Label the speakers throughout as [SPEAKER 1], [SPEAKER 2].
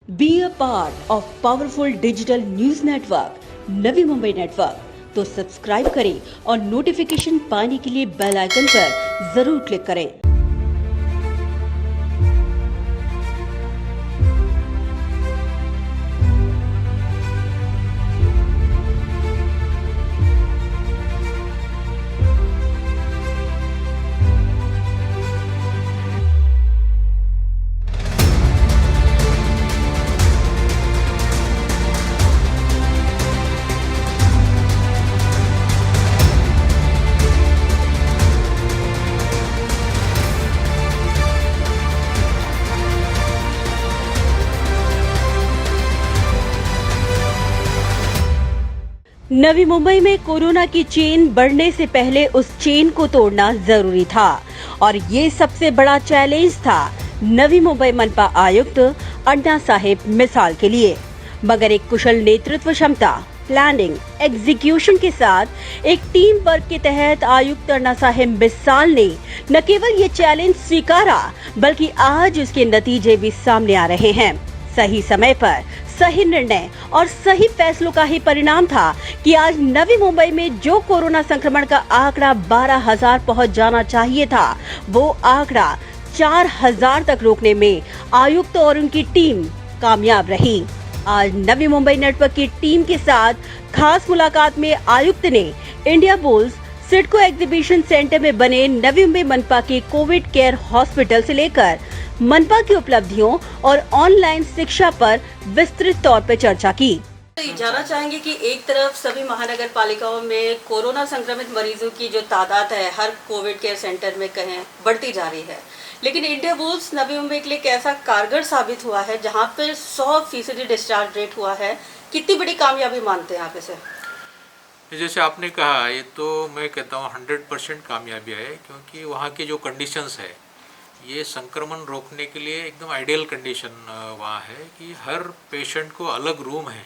[SPEAKER 1] Be a part of powerful digital news network Navi Mumbai network. तो subscribe करें और notification पाने के लिए बेल आइकन पर जरूर क्लिक करें। नवी मुंबई में कोरोना की चेन बढ़ने से पहले उस चेन को तोड़ना जरूरी था और ये सबसे बड़ा चैलेंज था नवी मुंबई मनपा आयुक्त अन्ना साहेब मिसाल के लिए। मगर एक कुशल नेतृत्व क्षमता, प्लानिंग, एग्जीक्यूशन के साथ एक टीम वर्क के तहत आयुक्त अन्ना साहेब मिसाल ने न केवल ये चैलेंज स्वीकारा बल्कि आज उसके नतीजे भी सामने आ रहे हैं। सही समय पर सही निर्णय और सही फैसलों का ही परिणाम था कि आज नवी मुंबई में जो कोरोना संक्रमण का आंकड़ा 12,000 पहुंच जाना चाहिए था, वो आंकड़ा 4,000 तक रोकने में आयुक्त और उनकी टीम कामयाब रही। आज नवी मुंबई नेटवर्क की टीम के साथ खास मुलाकात में आयुक्त ने India bulls CIDCO exhibition centre में बने नवी मुंबई मनपा के कोविड केयर हॉस्पिटल से लेकर मनपा की उपलब्धियों और ऑनलाइन शिक्षा पर विस्तृत तौर पर चर्चा की। जानना चाहेंगे कि एक तरफ सभी महानगर पालिकाओं में कोरोना संक्रमित मरीजों की जो तादाद है हर कोविड केयर सेंटर में कहें बढ़ती जा रही है, लेकिन इंडिया बुल्स नवी मुंबई के लिए कैसा कारगर साबित हुआ है जहां पे 100% डिस्चार्ज रेट हुआ है। कितनी बड़ी कामयाबी मानते हैं आप इसे?
[SPEAKER 2] जैसे आपने कहा, ये तो मैं कहता हूँ 100% कामयाबी है, क्योंकि वहाँ की जो कंडीशंस है ये संक्रमण रोकने के लिए एकदम आइडियल कंडीशन वहाँ है कि हर पेशेंट को अलग रूम है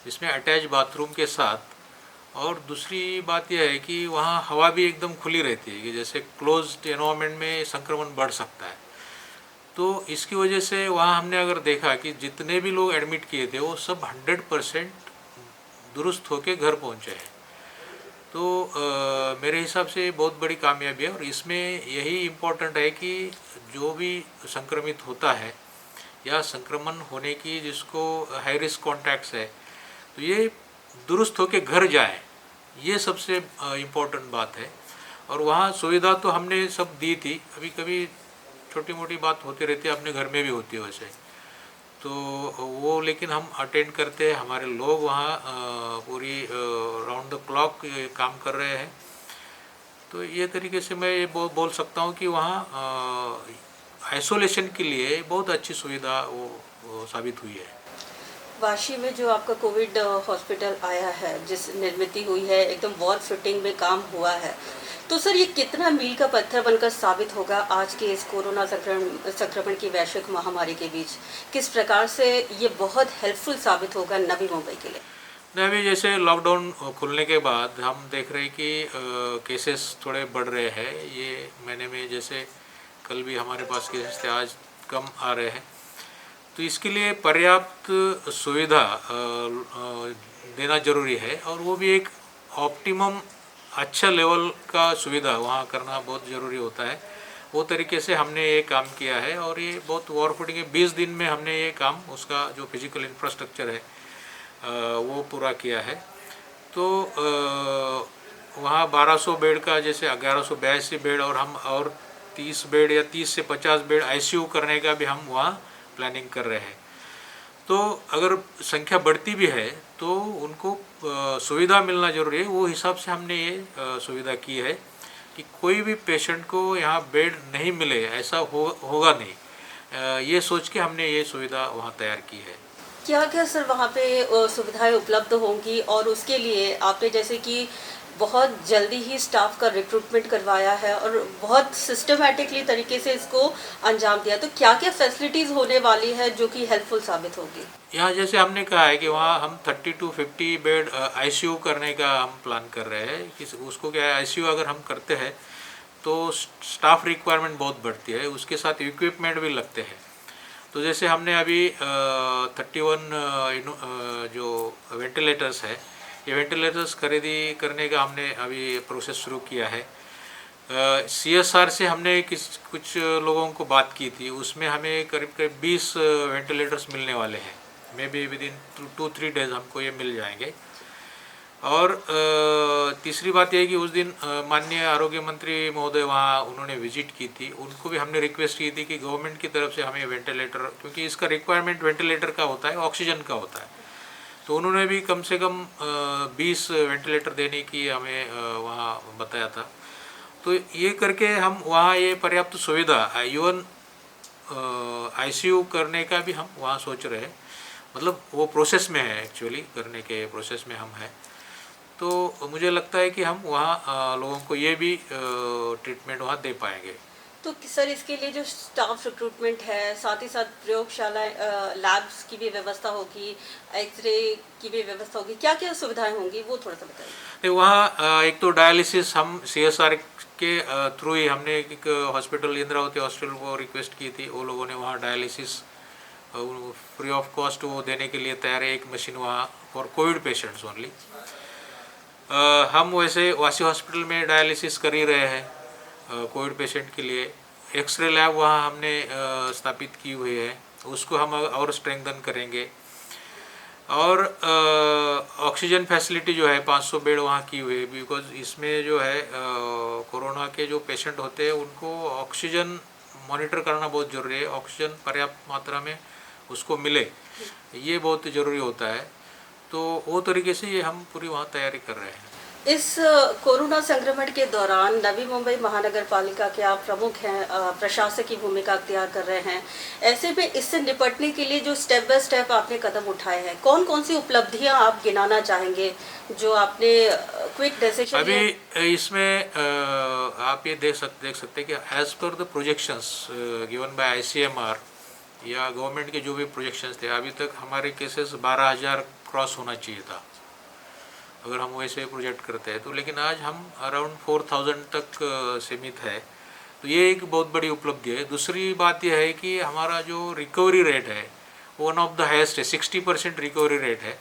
[SPEAKER 2] जिसमें अटैच बाथरूम के साथ, और दूसरी बात यह है कि वहाँ हवा भी एकदम खुली रहती है कि जैसे क्लोज्ड एनवायरनमेंट में संक्रमण बढ़ सकता है। तो इसकी वजह से वहाँ हमने अगर देखा कि जितने भी लोग एडमिट किए थे वो सब 100% दुरुस्त होकर घर पहुँचे हैं। तो मेरे हिसाब से बहुत बड़ी कामयाबी है, और इसमें यही इम्पोर्टेंट है कि जो भी संक्रमित होता है या संक्रमण होने की जिसको हाई रिस्क कॉन्टैक्ट्स है, तो ये दुरुस्त होकर घर जाए, ये सबसे इम्पोर्टेंट बात है। और वहाँ सुविधा तो हमने सब दी थी, अभी कभी छोटी मोटी बात होती रहती है, अपने घर में भी होती है वैसे, तो वो लेकिन हम अटेंड करते हैं। हमारे लोग वहाँ पूरी राउंड द क्लॉक काम कर रहे हैं। तो ये तरीके से मैं ये बोल सकता हूँ कि वहाँ आइसोलेशन के लिए बहुत अच्छी सुविधा वो साबित हुई है।
[SPEAKER 1] वाशी में जो आपका कोविड हॉस्पिटल आया है, जिस निर्मित हुई है, एकदम वॉल फिटिंग में काम हुआ है, तो सर ये कितना मील का पत्थर बनकर साबित होगा आज के इस कोरोना संक्रमण की वैश्विक महामारी के बीच? किस प्रकार से ये बहुत हेल्पफुल साबित होगा नवी मुंबई के लिए?
[SPEAKER 2] अभी जैसे लॉकडाउन खुलने के बाद हम देख रहे हैं कि केसेस थोड़े बढ़ रहे हैं। ये महीने में जैसे कल भी हमारे पास केसेस थे, आज कम आ रहे हैं। तो इसके लिए पर्याप्त सुविधा देना जरूरी है, और वो भी एक ऑप्टिमम अच्छा लेवल का सुविधा वहाँ करना बहुत ज़रूरी होता है। वो तरीके से हमने ये काम किया है, और ये बहुत वॉर फुटिंग है। 20 दिन में हमने ये काम, उसका जो फिजिकल इंफ्रास्ट्रक्चर है वो पूरा किया है। तो वहाँ 1200 बेड का, जैसे 1182 बेड, और हम और 30 बेड या 30 से 50 बेड आईसीयू करने का भी हम वहाँ प्लानिंग कर रहे हैं। तो अगर संख्या बढ़ती भी है तो उनको सुविधा मिलना जरूरी है। वो हिसाब से हमने ये सुविधा की है कि कोई भी पेशेंट को यहाँ बेड नहीं मिले ऐसा होगा नहीं, ये सोच के हमने ये सुविधा वहाँ तैयार की है।
[SPEAKER 1] क्या क्या सर वहाँ पे सुविधाएं उपलब्ध होंगी, और उसके लिए आपने जैसे कि बहुत जल्दी ही स्टाफ का रिक्रूटमेंट करवाया है और बहुत सिस्टमैटिकली तरीके से इसको अंजाम दिया, तो क्या क्या फैसिलिटीज़ होने वाली है जो कि हेल्पफुल साबित होगी?
[SPEAKER 2] यहाँ जैसे हमने कहा है कि वहाँ हम 30 to 50 बेड आईसीयू करने का हम प्लान कर रहे हैं। कि उसको क्या है, आईसीयू अगर हम करते हैं तो स्टाफ रिक्वायरमेंट बहुत बढ़ती है, उसके साथ इक्विपमेंट भी लगते हैं। तो जैसे हमने अभी 31 जो वेंटिलेटर्स है, ये वेंटिलेटर्स खरीदी करने का हमने अभी प्रोसेस शुरू किया है। CSR से हमने कुछ लोगों को बात की थी, उसमें हमें करीब करीब 20 वेंटिलेटर्स मिलने वाले हैं। May be with in 2-3 days हमको ये मिल जाएंगे। और तीसरी बात यह है कि उस दिन माननीय आरोग्य मंत्री महोदय वहाँ उन्होंने विजिट की थी, उनको भी हमने रिक्वेस्ट की थी कि गवर्नमेंट की तरफ से हमें वेंटिलेटर, क्योंकि इसका रिक्वायरमेंट वेंटिलेटर का होता है, ऑक्सीजन का होता है, तो उन्होंने भी कम से कम 20 वेंटिलेटर देने की हमें वहाँ बताया था। तो ये करके हम वहाँ ये पर्याप्त सुविधा इवन ICU करने का भी हम वहाँ सोच रहे हैं, मतलब वो प्रोसेस में है, एक्चुअली करने के प्रोसेस में हम हैं। तो मुझे लगता है कि हम वहाँ लोगों को ये भी ट्रीटमेंट वहाँ दे पाएंगे।
[SPEAKER 1] तो सर, इसके लिए जो स्टाफ रिक्रूटमेंट है, साथ ही साथ प्रयोगशाला लैब्स की भी व्यवस्था होगी, एक्सरे की भी व्यवस्था होगी, क्या क्या सुविधाएं होंगी वो थोड़ा सा बताइए।
[SPEAKER 2] वहाँ एक तो डायलिसिस हम CSR के थ्रू ही हमने एक हॉस्पिटल इंद्रावती हॉस्पिटल को रिक्वेस्ट की थी, वो लोगों ने वहाँ डायलिसिस फ्री ऑफ कॉस्ट वो देने के लिए तैयार है, एक मशीन वहाँ फॉर कोविड पेशेंट्स ओनली। हम वैसे वासी हॉस्पिटल में डायलिसिस कर ही रहे हैं कोविड पेशेंट के लिए। एक्सरे लैब वहाँ हमने स्थापित की हुई है, उसको हम और स्ट्रेंथन करेंगे। और ऑक्सीजन फैसिलिटी जो है 500 बेड वहाँ की हुई है, बिकॉज इसमें जो है कोरोना के जो पेशेंट होते हैं उनको ऑक्सीजन मॉनिटर करना बहुत ज़रूरी है, ऑक्सीजन पर्याप्त मात्रा में उसको मिले, ये बहुत ज़रूरी होता है। तो वो तरीके से ये हम पूरी वहाँ तैयारी कर रहे हैं।
[SPEAKER 1] इस कोरोना संक्रमण के दौरान नवी मुंबई महानगर पालिका के आप प्रमुख हैं, प्रशासक की भूमिका अख्तियार कर रहे हैं। ऐसे में इससे निपटने के लिए जो स्टेप बाय स्टेप आपने कदम उठाए हैं, कौन कौन सी उपलब्धियां आप गिनाना चाहेंगे जो आपने क्विक डिसीजन
[SPEAKER 2] अभी इसमें आप ये देख सकते हैं कि एज पर the projections given by ICMR या गवर्नमेंट के जो भी प्रोजेक्शंस थे, अभी तक हमारे केसेस 12,000 क्रॉस होना चाहिए था अगर हम वैसे प्रोजेक्ट करते हैं तो, लेकिन आज हम अराउंड 4,000 तक सीमित है। तो ये एक बहुत बड़ी उपलब्धि है। दूसरी बात यह है कि हमारा जो रिकवरी रेट है वन ऑफ द हाईएस्ट है, 60% रिकवरी रेट है,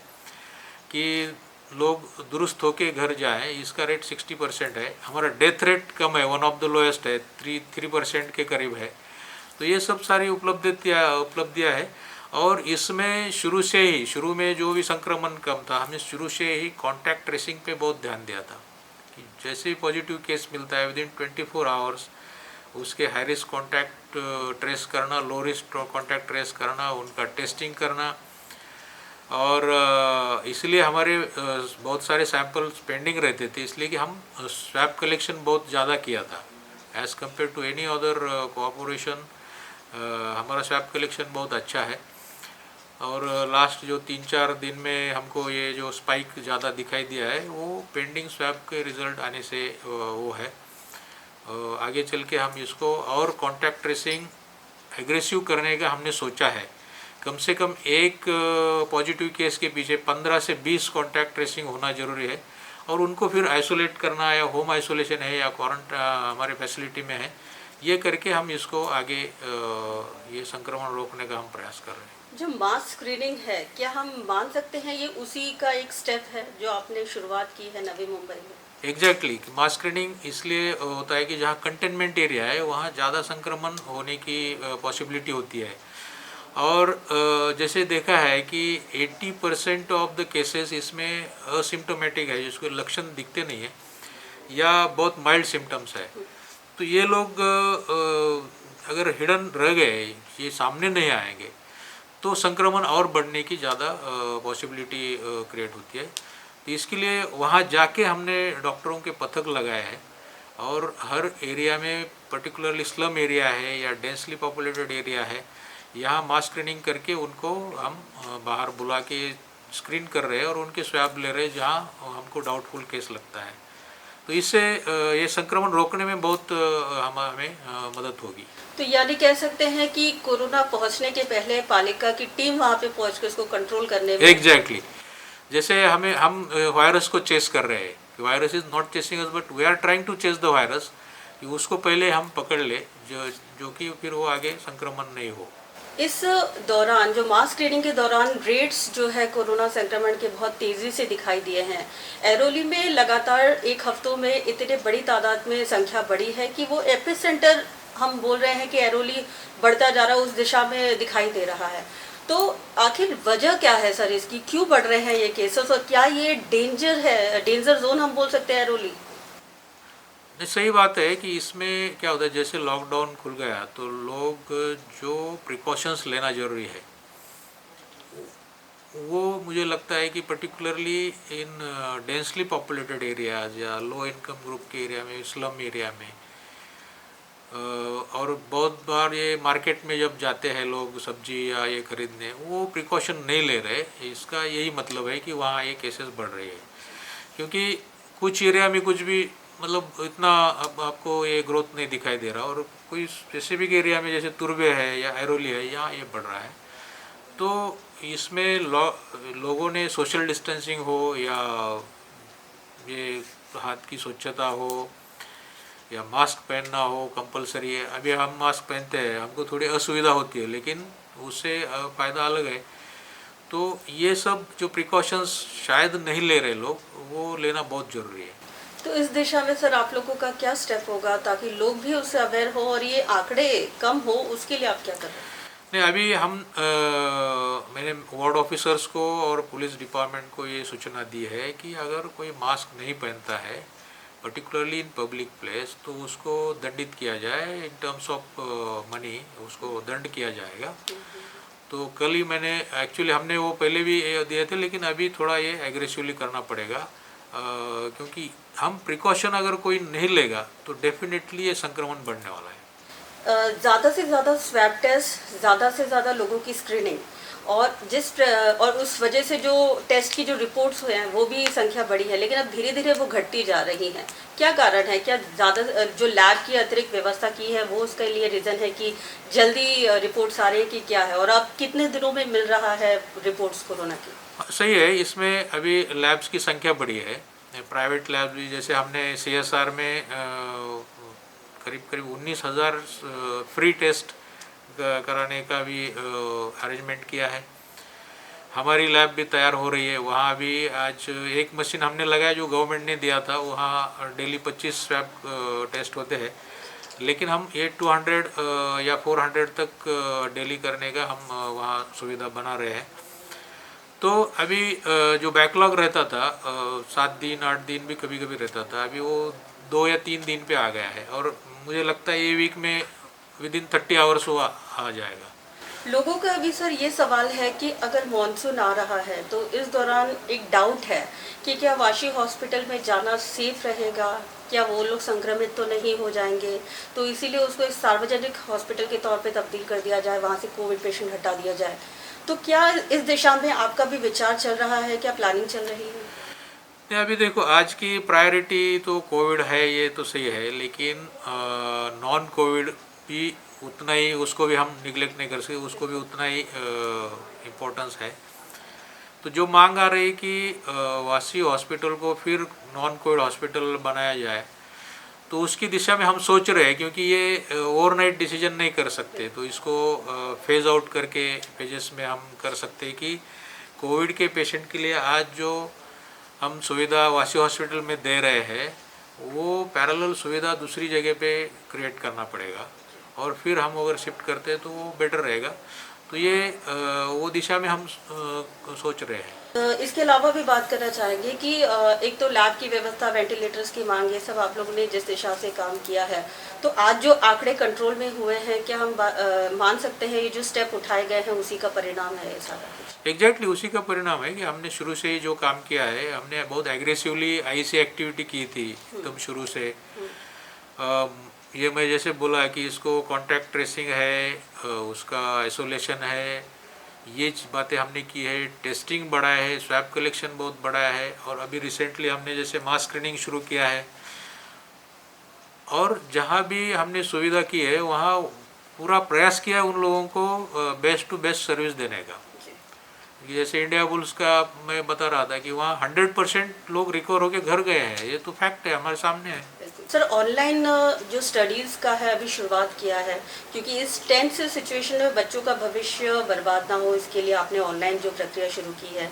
[SPEAKER 2] कि लोग दुरुस्त होके घर जाएं, इसका रेट 60% है। हमारा डेथ रेट कम है, वन ऑफ द लोएस्ट है, 3% के करीब है। तो ये सब सारी उपलब्धियाँ है। और इसमें शुरू में जो भी संक्रमण कम था, हमने शुरू से ही कॉन्टैक्ट ट्रेसिंग पे बहुत ध्यान दिया था कि जैसे ही पॉजिटिव केस मिलता है विदिन 24 आवर्स उसके हाई रिस्क कॉन्टैक्ट ट्रेस करना, लो रिस्क कॉन्टैक्ट ट्रेस करना, उनका टेस्टिंग करना। और इसलिए हमारे बहुत सारे सैंपल्स पेंडिंग रहते थे, इसलिए कि हम स्वैब कलेक्शन बहुत ज़्यादा किया था as compare to any other corporation. हमारा स्वैब कलेक्शन बहुत अच्छा है। और लास्ट जो 3-4 दिन में हमको ये जो स्पाइक ज़्यादा दिखाई दिया है वो पेंडिंग स्वैब के रिज़ल्ट आने से वो है। आगे चल के हम इसको और कॉन्टैक्ट ट्रेसिंग एग्रेसिव करने का हमने सोचा है। कम से कम एक पॉजिटिव केस के पीछे 15 से 20 कॉन्टैक्ट ट्रेसिंग होना ज़रूरी है, और उनको फिर आइसोलेट करना, या होम आइसोलेशन है या क्वारंटाइन हमारे फैसिलिटी में है, ये करके हम इसको आगे ये संक्रमण रोकने का हम प्रयास कर रहे हैं।
[SPEAKER 1] जो मास स्क्रीनिंग है, क्या हम मान सकते हैं ये उसी का एक स्टेप है जो आपने शुरुआत की है नवी मुंबई में?
[SPEAKER 2] एग्जैक्टली मास स्क्रीनिंग इसलिए होता है कि जहाँ कंटेनमेंट एरिया है वहाँ ज़्यादा संक्रमण होने की पॉसिबिलिटी होती है। और जैसे देखा है कि 80% ऑफ द केसेस इसमें असिम्टोमेटिक है, जिसको लक्षण दिखते नहीं है या बहुत माइल्ड सिम्टम्स है। तो ये लोग अगर हिडन रह गए, ये सामने नहीं आएंगे, तो संक्रमण और बढ़ने की ज़्यादा पॉसिबिलिटी क्रिएट होती है। तो इसके लिए वहाँ जाके हमने डॉक्टरों के पथक लगाए हैं, और हर एरिया में पर्टिकुलरली स्लम एरिया है या डेंसली पॉपुलेटेड एरिया है, यहाँ मास स्क्रीनिंग करके उनको हम बाहर बुला के स्क्रीन कर रहे हैं और उनके स्वैब ले रहे हैं जहाँ हमको डाउटफुल केस लगता है। तो इससे ये संक्रमण रोकने में बहुत हमें मदद होगी।
[SPEAKER 1] तो यानी कह सकते हैं कि कोरोना पहुंचने के पहले पालिका की टीम वहां पे पहुंच कर इसको कंट्रोल करने में
[SPEAKER 2] एग्जैक्टली जैसे हम वायरस को चेस कर रहे हैं, virus is not chasing us but we are trying to chase the virus, कि उसको पहले हम पकड़ ले जो कि फिर वो आगे संक्रमण नहीं हो।
[SPEAKER 1] इस दौरान जो मास स्क्रीनिंग के दौरान रेट्स जो है कोरोना संक्रमण के बहुत तेजी से दिखाई दिए हैं। एरोली में लगातार एक हफ्तों में इतने बड़ी तादाद में संख्या बढ़ी है कि वो एपिसेंटर हम बोल रहे हैं कि एरोली बढ़ता जा रहा है, उस दिशा में दिखाई दे रहा है। तो आखिर वजह क्या है सर इसकी, क्यों बढ़ रहे हैं ये केसेस और क्या ये डेंजर जोन हम बोल सकते हैं एरोली?
[SPEAKER 2] नहीं, सही बात है कि इसमें क्या होता है, जैसे लॉकडाउन खुल गया तो लोग जो प्रिकॉशंस लेना जरूरी है वो मुझे लगता है कि particularly in densely populated areas या लो इनकम ग्रुप के एरिया में, स्लम एरिया में, और बहुत बार ये मार्केट में जब जाते हैं लोग सब्जी या ये खरीदने, वो प्रिकॉशन नहीं ले रहे। इसका यही मतलब है कि वहाँ ये केसेस बढ़ रही है, क्योंकि कुछ एरिया में कुछ भी मतलब इतना अब आपको ये ग्रोथ नहीं दिखाई दे रहा, और कोई स्पेसिफिक एरिया में जैसे तुर्बे है या एरोली है, यहाँ ये बढ़ रहा है। तो इसमें लोगों ने सोशल डिस्टेंसिंग हो या ये हाथ की स्वच्छता हो या मास्क पहनना हो कंपलसरी है। अभी हम मास्क पहनते हैं, हमको थोड़ी असुविधा होती है, लेकिन उससे फ़ायदा अलग है। तो ये सब जो प्रिकॉशंस शायद नहीं ले रहे लोग, वो लेना बहुत ज़रूरी है।
[SPEAKER 1] तो इस दिशा में सर आप लोगों का क्या स्टेप होगा ताकि लोग भी उससे अवेयर हो और ये आंकड़े कम हो, उसके लिए आप क्या कर रहे हैं?
[SPEAKER 2] नहीं, अभी हम मैंने वार्ड ऑफिसर्स को और पुलिस डिपार्टमेंट को ये सूचना दी है कि अगर कोई मास्क नहीं पहनता है पर्टिकुलरली इन पब्लिक प्लेस, तो उसको दंडित किया जाए इन टर्म्स ऑफ मनी, उसको दंड किया जाएगा। तो कल ही मैंने एक्चुअली हमने वो पहले भी दिए थे, लेकिन अभी थोड़ा ये एग्रेसिवली करना पड़ेगा, क्योंकि हम प्रिकॉशन अगर कोई नहीं लेगा तो डेफिनेटली ये संक्रमण बढ़ने वाला है।
[SPEAKER 1] ज़्यादा से ज़्यादा स्वैब टेस्ट, ज़्यादा से ज़्यादा लोगों की स्क्रीनिंग और उस वजह से जो टेस्ट की जो रिपोर्ट्स हुए हैं वो भी संख्या बढ़ी है, लेकिन अब धीरे धीरे वो घटती जा रही हैं। क्या कारण है? क्या ज़्यादा जो लैब की अतिरिक्त व्यवस्था की है वो उसके लिए रीज़न है कि जल्दी रिपोर्ट्स आ रही है कि क्या है, और अब कितने दिनों में मिल रहा है रिपोर्ट्स कोरोना की?
[SPEAKER 2] सही है, इसमें अभी लैब्स की संख्या बढ़ी है। प्राइवेट लैब भी, जैसे हमने CSR में करीब करीब 19,000 फ्री टेस्ट कराने का भी अरेंजमेंट किया है। हमारी लैब भी तैयार हो रही है, वहाँ भी आज एक मशीन हमने लगाया जो गवर्नमेंट ने दिया था, वहाँ डेली 25 स्वैब टेस्ट होते हैं, लेकिन हम ये 200 या 400 तक डेली करने का हम वहाँ सुविधा बना रहे हैं। तो अभी जो बैकलॉग रहता था 7 दिन 8 दिन भी कभी कभी रहता था, अभी वो 2 या 3 दिन पे आ गया है, और मुझे लगता है ये वीक में विदिन 30 आवर्स वो आ जाएगा।
[SPEAKER 1] लोगों का अभी सर ये सवाल है कि अगर मॉनसून आ रहा है तो इस दौरान एक डाउट है कि क्या वाशी हॉस्पिटल में जाना सेफ रहेगा, क्या वो लोग संक्रमित तो नहीं हो जाएंगे, तो इसीलिए उसको एक सार्वजनिक हॉस्पिटल के तौर पे तब्दील कर दिया जाए, वहाँ से कोविड पेशेंट हटा दिया जाए। तो क्या इस दिशा में आपका भी विचार चल रहा है, क्या प्लानिंग चल रही है?
[SPEAKER 2] अभी देखो, आज की प्रायोरिटी तो कोविड है, ये तो सही है, लेकिन नॉन कोविड भी उतना ही, उसको भी हम निगलेक्ट नहीं कर सकते, उसको भी उतना ही इम्पोर्टेंस है। तो जो मांग आ रही है कि वासी हॉस्पिटल को फिर नॉन कोविड हॉस्पिटल बनाया जाए, तो उसकी दिशा में हम सोच रहे हैं, क्योंकि ये ओवरनाइट डिसीजन नहीं कर सकते, तो इसको फेज आउट करके फेजेस में हम कर सकते हैं कि कोविड के पेशेंट के लिए आज जो हम सुविधा वासी हॉस्पिटल में दे रहे हैं, वो पैरेलल सुविधा दूसरी जगह पे क्रिएट करना पड़ेगा, और फिर हम अगर शिफ्ट करते हैं तो वो बेटर रहेगा। तो ये वो दिशा में हम सोच रहे हैं।
[SPEAKER 1] इसके अलावा भी बात करना चाहेंगे कि एक तो लैब की व्यवस्था, वेंटिलेटर्स की मांग, ये सब आप लोगों ने जिस दिशा से काम किया है, तो आज जो आंकड़े कंट्रोल में हुए हैं, क्या हम मान सकते हैं ये जो स्टेप उठाए गए हैं उसी का परिणाम है ये सारा?
[SPEAKER 2] एग्जैक्टली उसी का परिणाम है कि हमने शुरू से ही जो काम किया है, हमने बहुत एग्रेसिवली IC एक्टिविटी की थी एकदम शुरू से। ये मैं जैसे बोला कि इसको कॉन्टैक्ट ट्रेसिंग है, उसका आइसोलेशन है, ये बातें हमने की है। टेस्टिंग बढ़ाया है, स्वैब कलेक्शन बहुत बढ़ाया है, और अभी रिसेंटली हमने जैसे मास स्क्रीनिंग शुरू किया है, और जहाँ भी हमने सुविधा की है वहाँ पूरा प्रयास किया है उन लोगों को बेस्ट टू बेस्ट सर्विस देने का। जैसे इंडिया बुल्स का मैं बता रहा था कि वहाँ 100% लोग रिकवर होकर घर गए हैं, ये तो फैक्ट है, हमारे सामने है।
[SPEAKER 3] सर ऑनलाइन जो स्टडीज़ का है अभी शुरुआत किया है, क्योंकि इस टेंस सिचुएशन में बच्चों का भविष्य बर्बाद ना हो, इसके लिए आपने ऑनलाइन जो प्रक्रिया शुरू की है,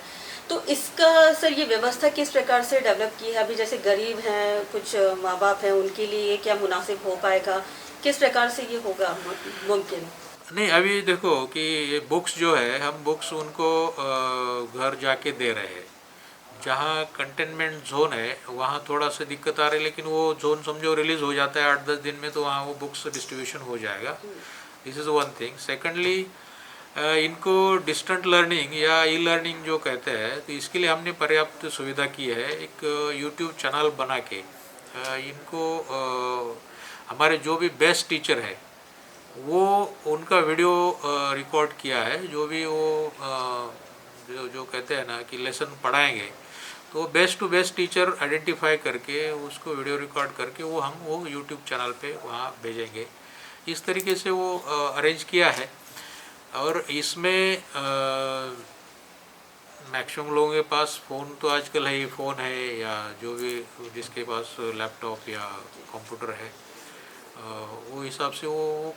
[SPEAKER 3] तो इसका सर ये व्यवस्था किस प्रकार से डेवलप की है? अभी जैसे गरीब हैं, कुछ माँ बाप हैं, उनके लिए ये क्या मुनासिब हो पाएगा? किस प्रकार से ये होगा मुमकिन?
[SPEAKER 2] नहीं, अभी देखो कि ये बुक्स जो है, हम बुक्स उनको घर जाके दे रहे हैं। जहाँ कंटेनमेंट जोन है वहाँ थोड़ा सा दिक्कत आ रही है, लेकिन वो जोन समझो रिलीज़ हो जाता है 8-10 दिन में, तो वहाँ वो बुक्स डिस्ट्रीब्यूशन हो जाएगा। This is one thing. Secondly, इनको डिस्टेंट लर्निंग या ई लर्निंग जो कहते हैं, तो इसके लिए हमने पर्याप्त सुविधा की है। एक यूट्यूब चैनल बना के इनको हमारे जो भी बेस्ट टीचर है वो उनका वीडियो रिकॉर्ड किया है। जो भी वो जो कहते हैं ना कि लेसन पढ़ाएंगे, तो best to best teacher identify करके उसको वीडियो रिकॉर्ड करके वो यूट्यूब चैनल पे वहाँ भेजेंगे। इस तरीके से वो अरेंज किया है। और इसमें मैक्सिमम लोगों के पास फ़ोन तो आजकल है ही, फ़ोन है या जो भी जिसके पास लैपटॉप या कंप्यूटर है, वो हिसाब से वो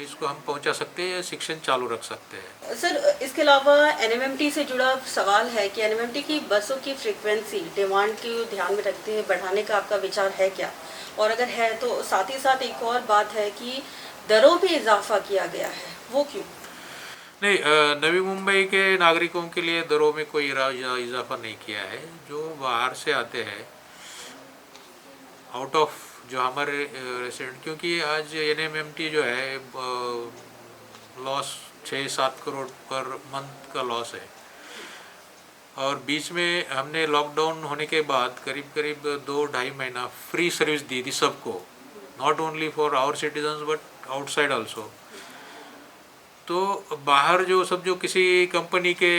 [SPEAKER 2] इसको हम पहुंचा सकते हैं या शिक्षण चालू रख सकते हैं।
[SPEAKER 3] सर इसके अलावा एनएमएमटी से जुड़ा सवाल है कि एनएमएमटी की बसों की फ्रीक्वेंसी डिमांड को ध्यान में रखते हुए बढ़ाने का आपका विचार है क्या? और अगर है तो साथ ही साथ एक और बात है कि दरों में इजाफा किया गया है, वो क्यों?
[SPEAKER 2] नहीं, नवी मुंबई के नागरिकों के लिए दरों में कोई इजाफा नहीं किया है। जो बाहर से आते हैं आउट ऑफ जो हमारे रेसिडेंट, क्योंकि आज एनएमएमटी जो है लॉस 6-7 करोड़ पर मंथ का लॉस है। और बीच में हमने लॉकडाउन होने के बाद करीब करीब 2-2.5 महीना फ्री सर्विस दी थी सबको, not only for our citizens but outside also. तो बाहर जो किसी कंपनी के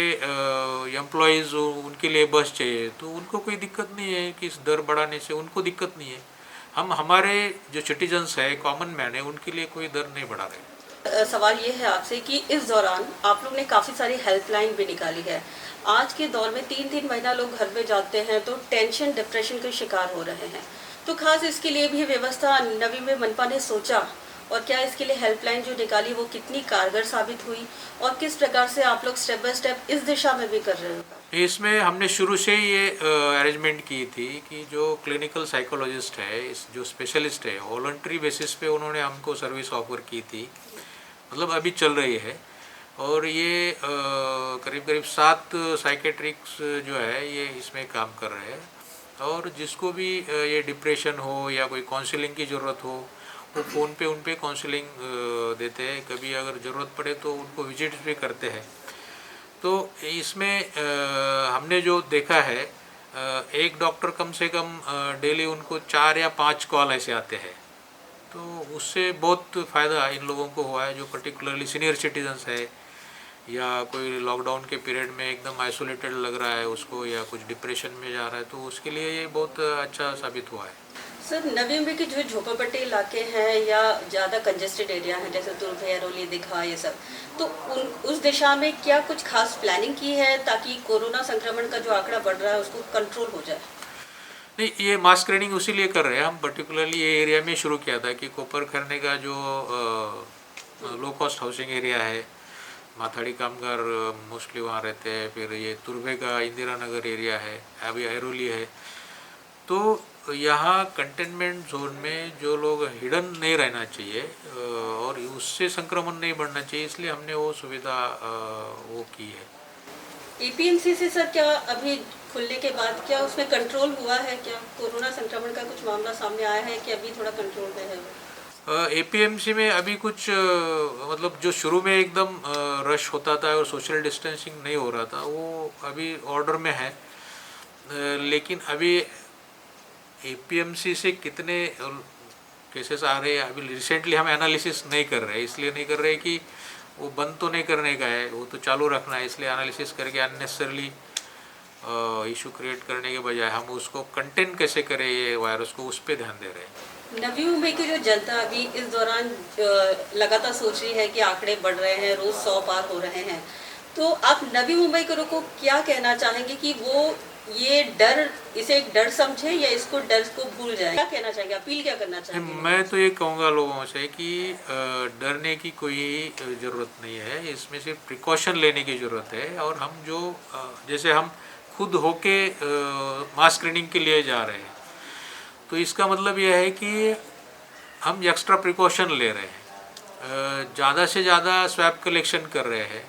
[SPEAKER 2] एम्प्लॉयज़ उनके लिए बस चाहिए, तो उनको कोई दिक्कत नहीं है कि इस दर बढ़ाने से उनको दिक्कत नहीं है। हम हमारे जो सिटीजन्स है, कॉमन मैन है, उनके लिए कोई दर नहीं बढ़ा रहे।
[SPEAKER 3] सवाल ये है आपसे कि इस दौरान आप लोग ने काफ़ी सारी हेल्पलाइन भी निकाली है। आज के दौर में 3-3 महीना लोग घर में जाते हैं तो टेंशन डिप्रेशन के शिकार हो रहे हैं, तो खास इसके लिए भी व्यवस्था नवी में मनपा ने सोचा, और क्या इसके लिए हेल्पलाइन जो निकाली वो कितनी कारगर साबित हुई, और किस प्रकार से आप लोग स्टेप बाय स्टेप इस दिशा में भी कर रहे हो?
[SPEAKER 2] इसमें हमने शुरू से ही ये अरेंजमेंट की थी कि जो क्लिनिकल साइकोलॉजिस्ट है, इस जो स्पेशलिस्ट है, वॉलंटरी बेसिस पे उन्होंने हमको सर्विस ऑफर की थी, मतलब अभी चल रही है। और ये करीब करीब 7 साइकेट्रिक्स जो है ये इसमें काम कर रहे हैं। और जिसको भी ये डिप्रेशन हो या कोई काउंसलिंग की ज़रूरत हो, वो फ़ोन पे उन पे काउंसलिंग देते हैं। कभी अगर ज़रूरत पड़े तो उनको विजिट भी करते हैं। तो इसमें हमने जो देखा है, एक डॉक्टर कम से कम डेली उनको 4 या 5 कॉल ऐसे आते हैं। तो उससे बहुत फ़ायदा इन लोगों को हुआ है, जो पर्टिकुलरली सीनियर सिटीजन्स है या कोई लॉकडाउन के पीरियड में एकदम आइसोलेटेड लग रहा है उसको, या कुछ डिप्रेशन में जा रहा है, तो उसके लिए ये बहुत अच्छा साबित हुआ है।
[SPEAKER 3] सर नवी मुंबई के जो झोपड़पट्टी इलाके हैं या ज़्यादा कंजेस्टेड एरिया हैं जैसे तुर्भ, अरोली, दीघा, ये सब, तो उस दिशा में क्या कुछ खास प्लानिंग की है ताकि कोरोना संक्रमण का जो आंकड़ा बढ़ रहा है उसको कंट्रोल हो जाए?
[SPEAKER 2] नहीं, ये मास स्क्रीनिंग उसी लिए कर रहे हैं हम। पर्टिकुलरली ये एरिया में शुरू किया था कि कोपर खरने का जो लो कॉस्ट हाउसिंग एरिया है, माथाड़ी कामगार मोस्टली वहाँ रहते हैं। फिर ये तुर्भे का इंदिरा नगर एरिया है, अभी अरोली है। तो यहाँ कंटेनमेंट जोन में जो लोग हिडन नहीं रहना चाहिए और उससे संक्रमण नहीं बढ़ना चाहिए, इसलिए हमने वो सुविधा वो की है।
[SPEAKER 3] एपीएमसी से सर क्या अभी खुलने के बाद क्या उसमें कंट्रोल हुआ है? क्या कोरोना संक्रमण का कुछ मामला सामने आया है कि अभी थोड़ा कंट्रोल में है?
[SPEAKER 2] एपीएमसी में अभी कुछ मतलब जो शुरू में एकदम रश होता था और सोशल डिस्टेंसिंग नहीं हो रहा था, वो अभी ऑर्डर में है। लेकिन अभी एपीएमसी से कितने केसेस आ रहे हैं अभी रिसेंटली हम एनालिसिस नहीं कर रहे। इसलिए नहीं कर रहे कि वो बंद तो नहीं करने का है, वो तो चालू रखना है। इसलिए एनालिसिस करके अननेसेसरली इशू क्रिएट करने के बजाय हम उसको कंटेन कैसे करें ये वायरस को, उस पर ध्यान दे रहे हैं।
[SPEAKER 3] नवी मुंबई की जो जनता अभी इस दौरान लगातार सोच रही है कि आंकड़े बढ़ रहे हैं, रोज 100 पार हो रहे हैं, तो आप नवी मुंबई को क्या कहना चाहेंगे कि वो ये डर, इसे एक डर समझे या इसको डर को भूल जाए? क्या कहना चाहेंगे, अपील क्या करना चाहेंगे?
[SPEAKER 2] मैं तो ये कहूँगा लोगों से कि डरने की कोई ज़रूरत नहीं है, इसमें सिर्फ प्रिकॉशन लेने की ज़रूरत है। और हम जो जैसे हम खुद होके मास स्क्रीनिंग के लिए जा रहे हैं, तो इसका मतलब यह है कि हम एक्स्ट्रा प्रिकॉशन ले रहे हैं, ज़्यादा से ज़्यादा स्वैब कलेक्शन कर रहे हैं।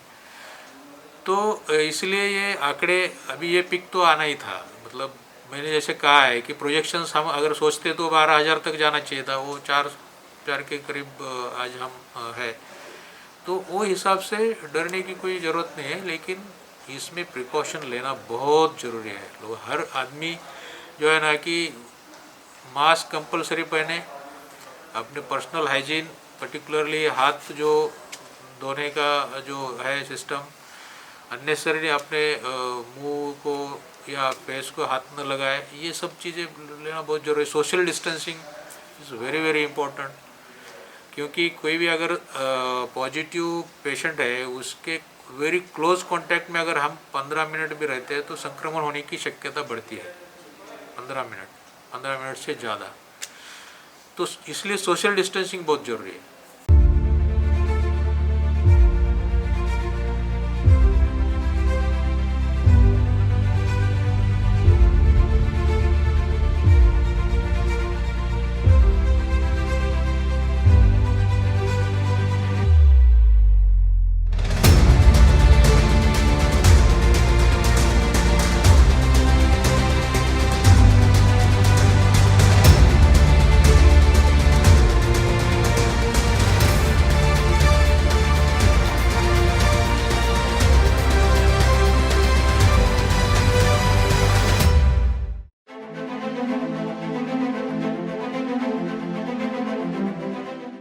[SPEAKER 2] तो इसलिए ये आंकड़े, अभी ये पिक तो आना ही था। मतलब मैंने जैसे कहा है कि प्रोजेक्शंस हम अगर सोचते तो 12,000 तक जाना चाहिए था, वो 4,000 के करीब आज हम है। तो वो हिसाब से डरने की कोई ज़रूरत नहीं है, लेकिन इसमें प्रिकॉशन लेना बहुत ज़रूरी है। लोग, हर आदमी जो है ना कि मास्क कंपलसरी पहने, अपने पर्सनल हाइजीन, पर्टिकुलरली हाथ जो धोने का जो है सिस्टम, अननेसरी अपने मुंह को या फेस को हाथ न लगाए, ये सब चीज़ें लेना बहुत ज़रूरी है। Social distancing is very very important, क्योंकि कोई भी अगर पॉजिटिव पेशेंट है, उसके वेरी क्लोज कांटेक्ट में अगर हम 15 मिनट भी रहते हैं तो संक्रमण होने की शक्यता बढ़ती है। 15 मिनट से ज़्यादा, तो इसलिए सोशल डिस्टेंसिंग बहुत ज़रूरी है।